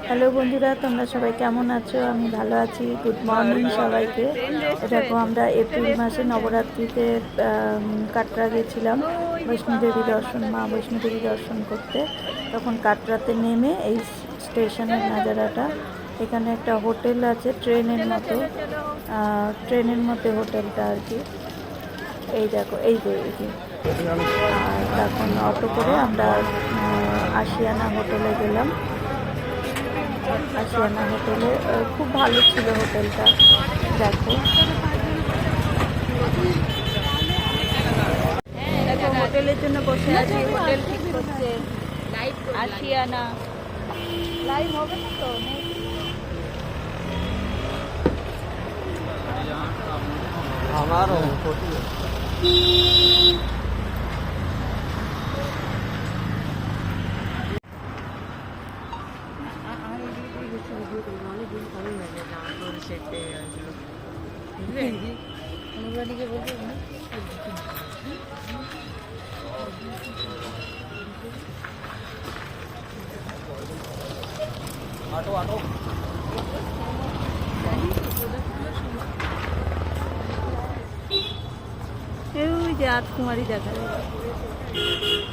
Hello বন্ধুরা, তোমরা সবাই কেমন আছো? আমি ভালো আছি। গুড মর্নিং সবাইকে। দেখো, আমরা এপ্রিল মাসে নবরাত্রিতে কাটরা গেছিলাম বৈষ্ণোদেবী দর্শন, মা বৈষ্ণোদেবী দর্শন করতে। তখন কাটরাতে নেমে এই স্টেশনের নাজারাটা, এখানে একটা হোটেল আছে ট্রেনের মতো হোটেলটা আর কি। এই দেখো, এই যে আর তখন অটো করে আমরা আশিয়ানা হোটেলে গেলাম। আশিয়ানা হোটেলে খুব ভালো ছিল হোটেলটা। দেখো দেখো হোটেলের জন্য বসে আছি, হোটেল ঠিক করছে আশিয়ানা। লাইভ হবে না তো? আমারও আটো আটো ওই যে আটকুমারি দেখা যায়।